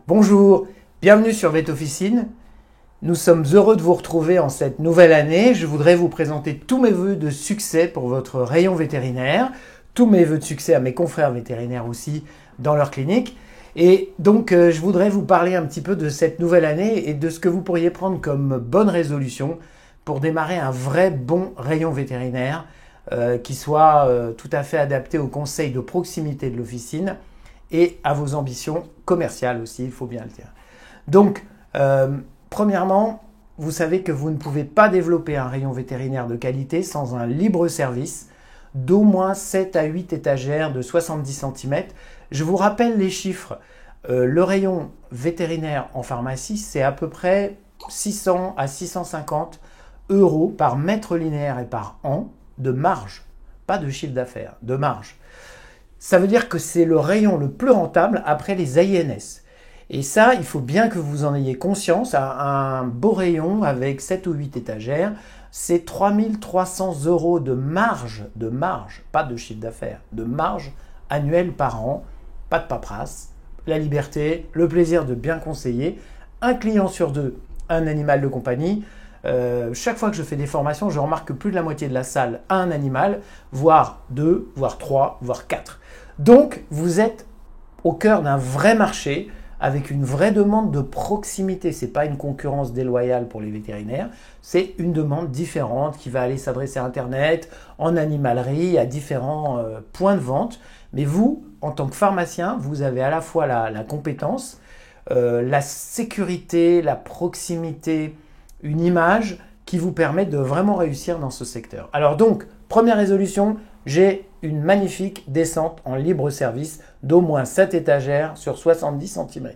Bonjour, bienvenue sur Vetofficine. Nous sommes heureux de vous retrouver en cette nouvelle année. Je voudrais vous présenter tous mes vœux de succès pour votre rayon vétérinaire, tous mes vœux de succès à mes confrères vétérinaires aussi dans leur clinique. Et donc, je voudrais vous parler un petit peu de cette nouvelle année et de ce que vous pourriez prendre comme bonne résolution pour démarrer un vrai bon rayon vétérinaire qui soit tout à fait adapté aux conseils de proximité de l'officine et à vos ambitions commerciales aussi, il faut bien le dire. Donc, premièrement, vous savez que vous ne pouvez pas développer un rayon vétérinaire de qualité sans un libre service d'au moins 7 à 8 étagères de 70 cm. Je vous rappelle les chiffres. Le rayon vétérinaire en pharmacie, c'est à peu près 600 à 650 € par mètre linéaire et par an de marge, pas de chiffre d'affaires, de marge. Ça veut dire que c'est le rayon le plus rentable après les AINS. Et ça, il faut bien que vous en ayez conscience. Un beau rayon avec 7 ou 8 étagères, c'est 3 300 € de marge, pas de chiffre d'affaires, de marge annuelle par an. Pas de paperasse, la liberté, le plaisir de bien conseiller. Un client sur deux, un animal de compagnie. Chaque fois que je fais des formations, je remarque que plus de la moitié de la salle a un animal, voire 2, voire 3, voire 4. Donc, vous êtes au cœur d'un vrai marché avec une vraie demande de proximité. Ce n'est pas une concurrence déloyale pour les vétérinaires, c'est une demande différente qui va aller s'adresser à Internet, en animalerie, à différents points de vente. Mais vous, en tant que pharmacien, vous avez à la fois la compétence, la sécurité, la proximité, une image qui vous permet de vraiment réussir dans ce secteur. Alors donc, première résolution, j'ai une magnifique descente en libre service d'au moins 7 étagères sur 70 cm.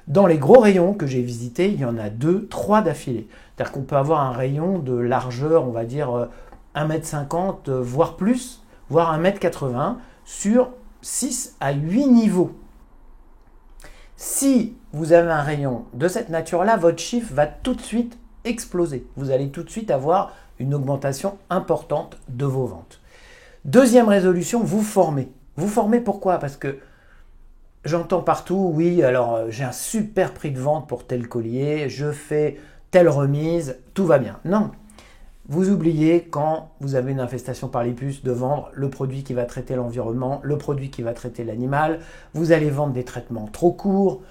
Dans les gros rayons que j'ai visités, il y en a 2, 3 d'affilée. C'est-à-dire qu'on peut avoir un rayon de largeur, on va dire 1,50 m, voire plus, voire 1,80 m, sur 6 à 8 niveaux. Si vous avez un rayon de cette nature-là, votre chiffre va tout de suite exploser. Vous allez tout de suite avoir une augmentation importante de vos ventes. Deuxième résolution, vous formez. Vous formez pourquoi? Parce que j'entends partout, oui, alors j'ai un super prix de vente pour tel collier, je fais telle remise, tout va bien. Non, vous oubliez quand vous avez une infestation par les puces de vendre le produit qui va traiter l'environnement, le produit qui va traiter l'animal. Vous allez vendre des traitements trop courts.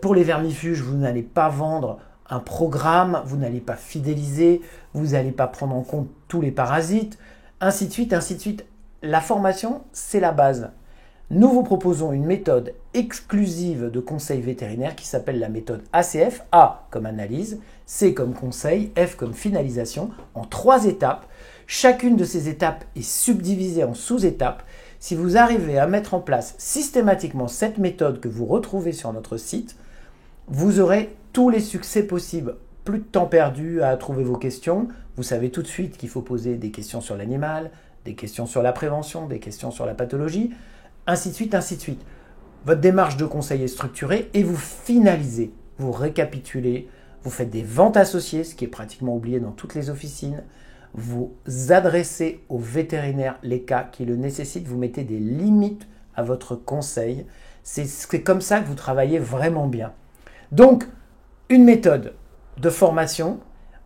Pour les vermifuges, vous n'allez pas vendre un programme, vous n'allez pas fidéliser, vous n'allez pas prendre en compte tous les parasites, ainsi de suite, ainsi de suite. La formation, c'est la base. Nous vous proposons une méthode exclusive de conseil vétérinaire qui s'appelle la méthode ACF, A comme analyse, C comme conseil, F comme finalisation, en 3 étapes. Chacune de ces étapes est subdivisée en sous-étapes. Si vous arrivez à mettre en place systématiquement cette méthode que vous retrouvez sur notre site, vous aurez tous les succès possibles. Plus de temps perdu à trouver vos questions. Vous savez tout de suite qu'il faut poser des questions sur l'animal, des questions sur la prévention, des questions sur la pathologie, ainsi de suite, ainsi de suite. Votre démarche de conseil est structurée et vous finalisez, vous récapitulez, vous faites des ventes associées, ce qui est pratiquement oublié dans toutes les officines. Vous adressez aux vétérinaires les cas qui le nécessitent, vous mettez des limites à votre conseil. C'est comme ça que vous travaillez vraiment bien. Donc, une méthode de formation.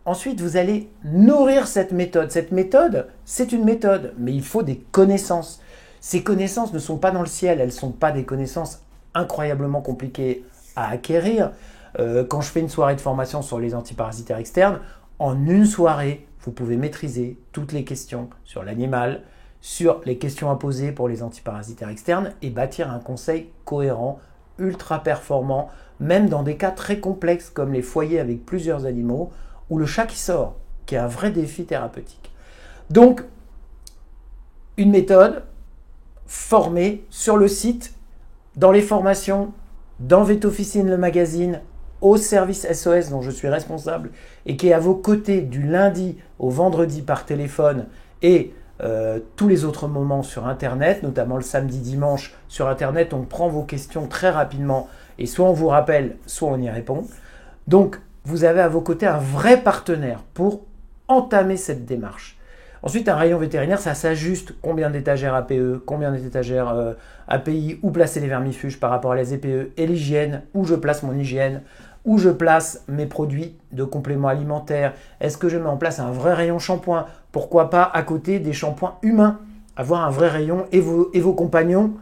Ensuite, vous allez nourrir cette méthode. Cette méthode, c'est une méthode, mais il faut des connaissances. Ces connaissances ne sont pas dans le ciel, elles ne sont pas des connaissances incroyablement compliquées à acquérir. Quand je fais une soirée de formation sur les antiparasitaires externes, en une soirée, vous pouvez maîtriser toutes les questions sur l'animal, sur les questions à poser pour les antiparasitaires externes et bâtir un conseil cohérent, ultra performant, même dans des cas très complexes comme les foyers avec plusieurs animaux ou le chat qui sort, qui est un vrai défi thérapeutique. Donc, une méthode formée sur le site, dans les formations, dans Vetofficine le magazine, au service SOS dont je suis responsable et qui est à vos côtés du lundi au vendredi par téléphone et tous les autres moments sur Internet, notamment le samedi, dimanche sur Internet, on prend vos questions très rapidement et soit on vous rappelle, soit on y répond. Donc, vous avez à vos côtés un vrai partenaire pour entamer cette démarche. Ensuite, un rayon vétérinaire, ça s'ajuste. Combien d'étagères APE, combien d'étagères API, où placer les vermifuges par rapport à les EPE et l'hygiène, où je place mon hygiène, où je place mes produits de compléments alimentaires. Est-ce que je mets en place un vrai rayon shampoing? Pourquoi pas à côté des shampoings humains? Avoir un vrai rayon et vos compagnons,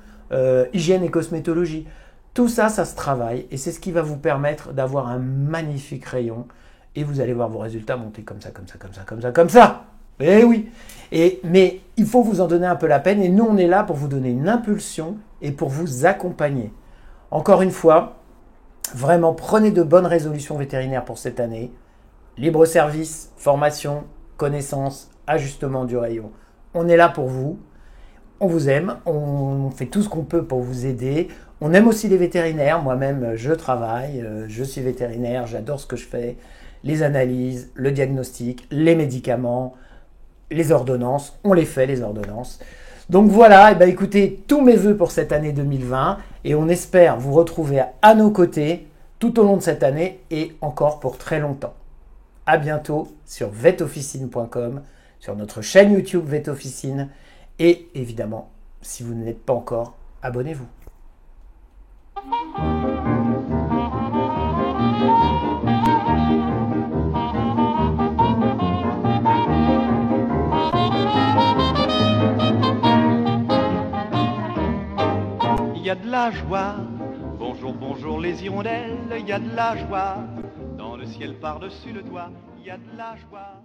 hygiène et cosmétologie. Tout ça, ça se travaille et c'est ce qui va vous permettre d'avoir un magnifique rayon et vous allez voir vos résultats monter comme ça, comme ça, comme ça, comme ça, comme ça. Eh oui. Mais il faut vous en donner un peu la peine et nous, on est là pour vous donner une impulsion et pour vous accompagner. Encore une fois, vraiment, prenez de bonnes résolutions vétérinaires pour cette année. Libre service, formation, connaissance, ajustement du rayon. On est là pour vous. On vous aime. On fait tout ce qu'on peut pour vous aider. On aime aussi les vétérinaires. Moi-même, je travaille. Je suis vétérinaire. J'adore ce que je fais. Les analyses, le diagnostic, les médicaments, les ordonnances. On les fait, les ordonnances. Donc voilà, et ben écoutez, tous mes voeux pour cette année 2020 et on espère vous retrouver à nos côtés tout au long de cette année et encore pour très longtemps. À bientôt sur vetofficine.com, sur notre chaîne YouTube Vetofficine et évidemment, si vous ne l'êtes pas encore, abonnez-vous. Il y a de la joie, bonjour, bonjour les hirondelles, il y a de la joie, dans le ciel par-dessus le toit, il y a de la joie.